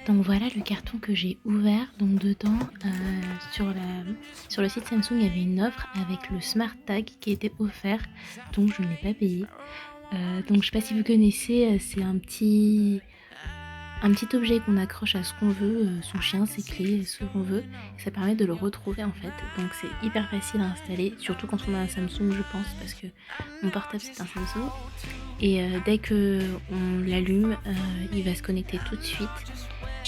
Donc voilà le carton que j'ai ouvert. Donc dedans, sur le site Samsung, il y avait une offre avec le Smart Tag qui était offert. Donc je ne l'ai pas payé. Donc je sais pas si vous connaissez, c'est un petit objet qu'on accroche à ce qu'on veut, son chien, ses clés, ce qu'on veut. Et ça permet de le retrouver en fait. Donc c'est hyper facile à installer, surtout quand on a un Samsung je pense, parce que mon portable c'est un Samsung. Et dès qu'on l'allume, il va se connecter tout de suite.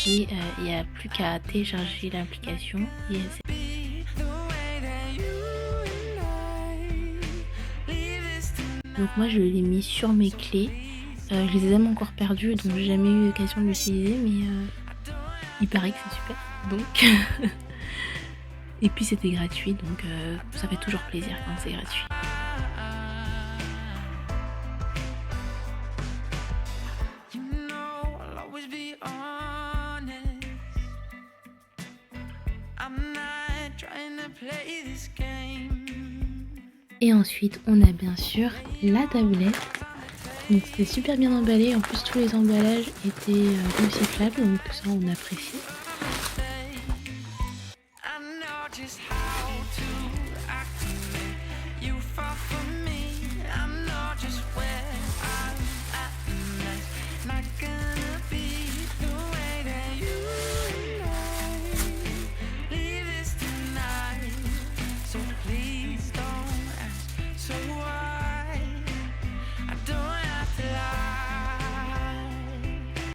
Et il n'y a plus qu'à télécharger l'application. Et donc moi je l'ai mis sur mes clés. Je les ai même encore perdues, donc j'ai jamais eu l'occasion de l'utiliser, mais il paraît que c'est super. Donc et puis c'était gratuit, donc ça fait toujours plaisir quand c'est gratuit. Et ensuite on a bien sûr la tablette. Donc c'était super bien emballé, en plus tous les emballages étaient recyclables, donc ça on apprécie.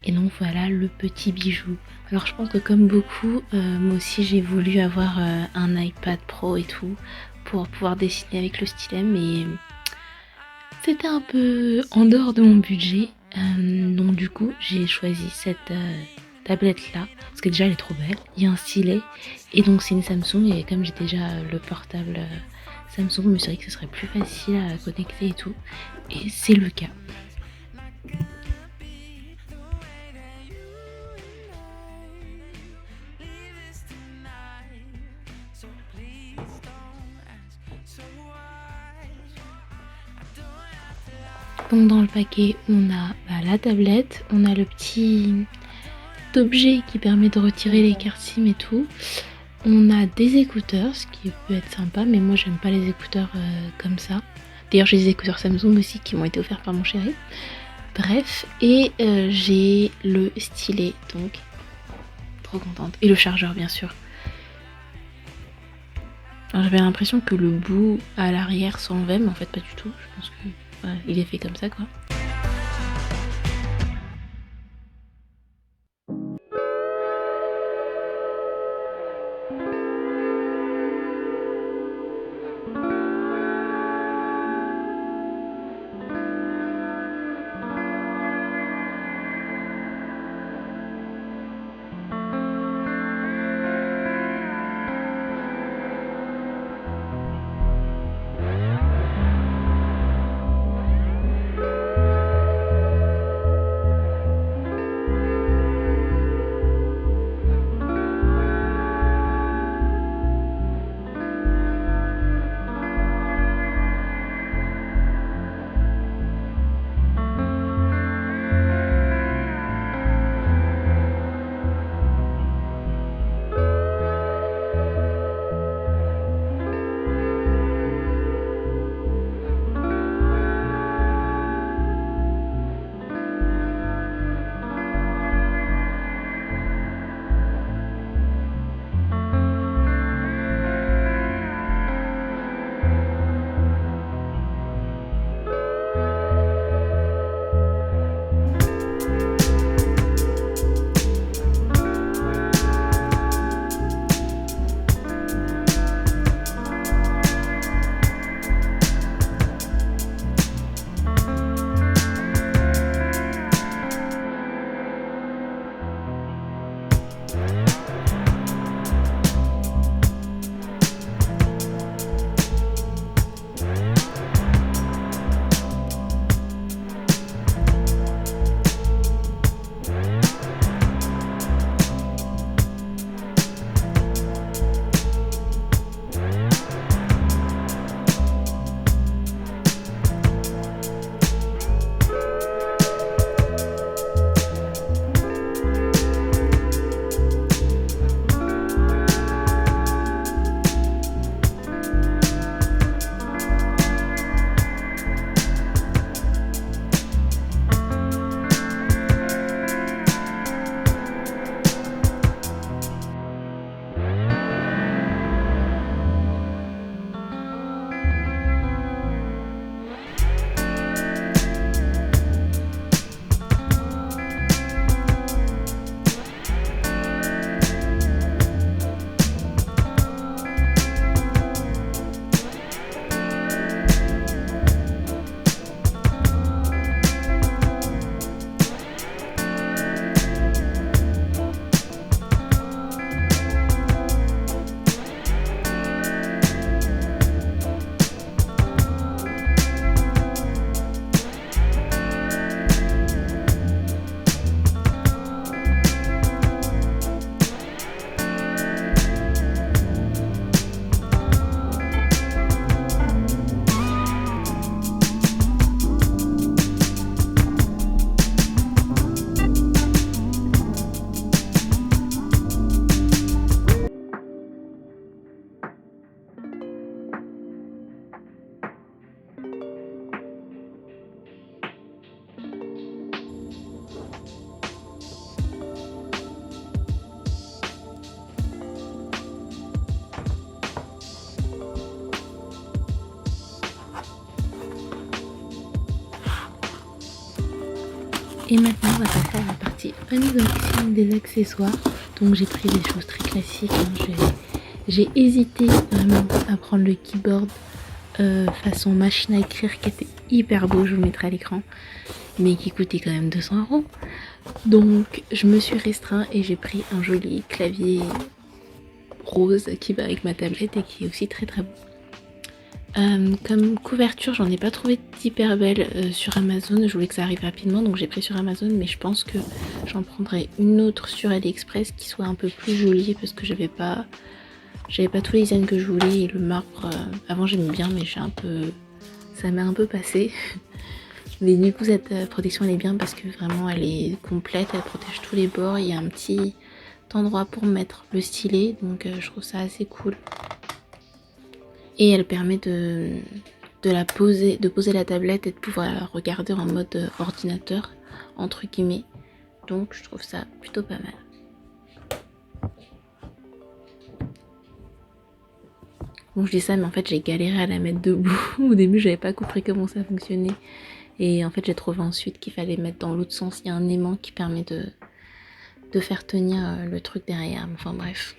Et donc voilà le petit bijou. Alors je pense que comme beaucoup, moi aussi j'ai voulu avoir un iPad Pro et tout pour pouvoir dessiner avec le stylet, mais c'était un peu en dehors de mon budget. Donc du coup j'ai choisi cette tablette là, parce que déjà elle est trop belle, il y a un stylet, et donc c'est une Samsung, et comme j'ai déjà le portable Samsung, je me suis dit que ce serait plus facile à connecter et tout, et c'est le cas. Donc dans le paquet on a la tablette, on a le petit objet qui permet de retirer les cartes SIM et tout. On a des écouteurs, ce qui peut être sympa, mais moi j'aime pas les écouteurs comme ça. D'ailleurs j'ai des écouteurs Samsung aussi qui m'ont été offerts par mon chéri. Bref, et j'ai le stylet, donc trop contente. Et le chargeur bien sûr. Alors j'avais l'impression que le bout à l'arrière s'enlevait, mais en fait pas du tout. Je pense que il est fait comme ça quoi. Et maintenant on va passer à la partie unboxing des accessoires. Donc j'ai pris des choses très classiques, hein. J'ai hésité vraiment à prendre le keyboard façon machine à écrire qui était hyper beau, je vous le mettrai à l'écran, mais qui coûtait quand même 200 €. Donc je me suis restreint et j'ai pris un joli clavier rose qui va avec ma tablette et qui est aussi très très beau. Comme couverture, j'en ai pas trouvé d'hyper belle sur Amazon. Je voulais que ça arrive rapidement, donc j'ai pris sur Amazon, mais je pense que j'en prendrai une autre sur AliExpress qui soit un peu plus jolie parce que j'avais pas tous les designs que je voulais. Et le marbre, avant j'aimais bien, mais ça m'a un peu passé. Mais du coup cette protection elle est bien parce que vraiment elle est complète, elle protège tous les bords. Il y a un petit endroit pour mettre le stylet, donc je trouve ça assez cool. Et elle permet de poser la tablette et de pouvoir la regarder en mode ordinateur, entre guillemets. Donc je trouve ça plutôt pas mal. Bon, je dis ça, mais en fait j'ai galéré à la mettre debout. Au début j'avais pas compris comment ça fonctionnait. Et en fait j'ai trouvé ensuite qu'il fallait mettre dans l'autre sens. Il y a un aimant qui permet de faire tenir le truc derrière. Enfin bref.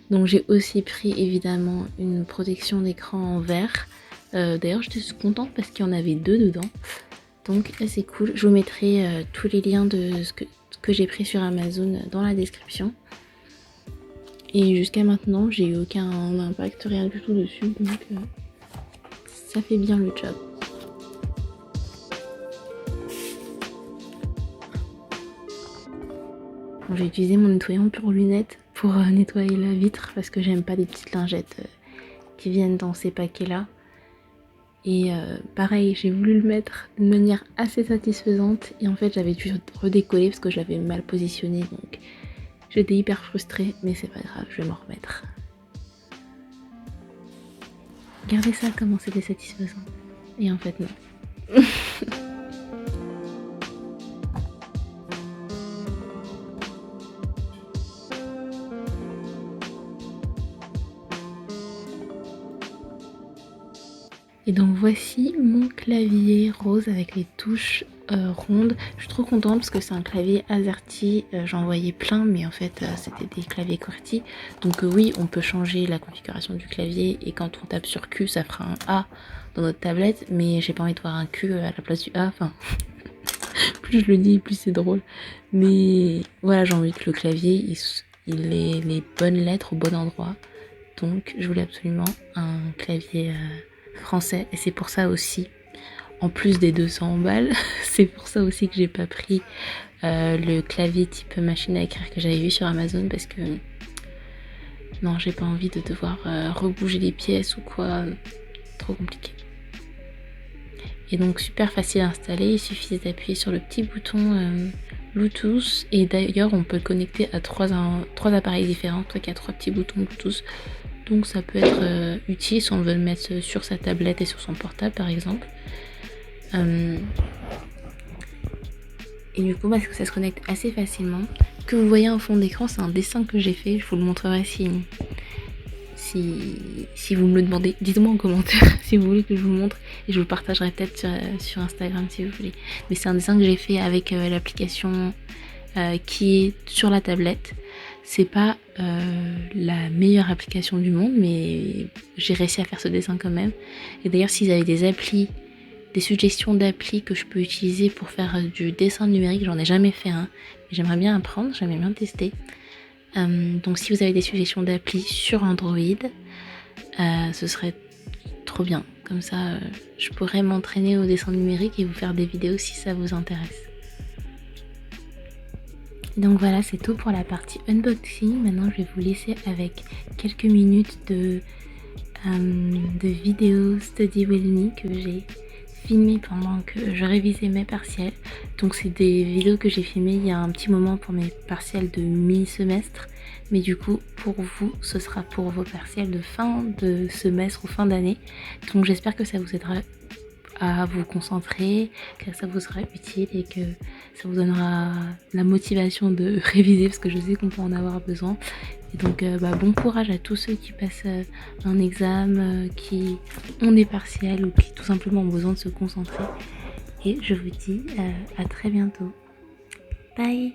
Donc j'ai aussi pris évidemment une protection d'écran en verre. D'ailleurs j'étais contente parce qu'il y en avait 2 dedans. Donc c'est cool. Je vous mettrai tous les liens de ce que j'ai pris sur Amazon dans la description. Et jusqu'à maintenant j'ai eu aucun impact, rien du tout dessus. Donc ça fait bien le job. Bon, j'ai utilisé mon nettoyant pour lunettes pour nettoyer la vitre parce que j'aime pas des petites lingettes qui viennent dans ces paquets là. Et pareil, j'ai voulu le mettre de manière assez satisfaisante et en fait j'avais dû redécoller parce que je l'avais mal positionné, donc j'étais hyper frustrée, mais c'est pas grave, je vais m'en remettre. Regardez ça, comment c'était satisfaisant. Et en fait non. Et donc voici mon clavier rose avec les touches rondes. Je suis trop contente parce que c'est un clavier AZERTY. J'en voyais plein, mais en fait c'était des claviers QWERTY. Donc oui, on peut changer la configuration du clavier et quand on tape sur Q, ça fera un A dans notre tablette. Mais j'ai pas envie de voir un Q à la place du A. Enfin, plus je le dis, plus c'est drôle. Mais voilà, j'ai envie que le clavier il ait les bonnes lettres au bon endroit. Donc je voulais absolument un clavier français et c'est pour ça aussi, en plus des 200 balles, c'est pour ça aussi que j'ai pas pris le clavier type machine à écrire que j'avais vu sur Amazon parce que non, j'ai pas envie de devoir rebouger les pièces ou quoi, trop compliqué. Et donc super facile à installer, il suffit d'appuyer sur le petit bouton Bluetooth et d'ailleurs on peut le connecter à trois appareils différents, donc il y a 3 petits boutons Bluetooth. Donc ça peut être utile si on veut le mettre sur sa tablette et sur son portable par exemple. Et du coup ça se connecte assez facilement. Ce que vous voyez en fond d'écran, c'est un dessin que j'ai fait. Je vous le montrerai si vous me le demandez. Dites-moi en commentaire si vous voulez que je vous le montre. Et je vous le partagerai peut-être sur Instagram si vous voulez. Mais c'est un dessin que j'ai fait avec l'application qui est sur la tablette. C'est pas la meilleure application du monde, mais j'ai réussi à faire ce dessin quand même. Et d'ailleurs, si vous avez des suggestions d'applis que je peux utiliser pour faire du dessin numérique, j'en ai jamais fait un, mais j'aimerais bien apprendre, j'aimerais bien tester. Donc si vous avez des suggestions d'applis sur Android, ce serait trop bien. Comme ça, je pourrais m'entraîner au dessin numérique et vous faire des vidéos si ça vous intéresse. Donc voilà, c'est tout pour la partie unboxing. Maintenant, je vais vous laisser avec quelques minutes de vidéo study with me que j'ai filmé pendant que je révisais mes partiels. Donc c'est des vidéos que j'ai filmées il y a un petit moment pour mes partiels de mi-semestre. Mais du coup, pour vous, ce sera pour vos partiels de fin de semestre ou fin d'année. Donc j'espère que ça vous aidera à vous concentrer, que ça vous sera utile et que ça vous donnera la motivation de réviser parce que je sais qu'on peut en avoir besoin. Et donc bon courage à tous ceux qui passent un examen, qui ont des partiels ou qui tout simplement ont besoin de se concentrer. et je vous dis à très bientôt. Bye!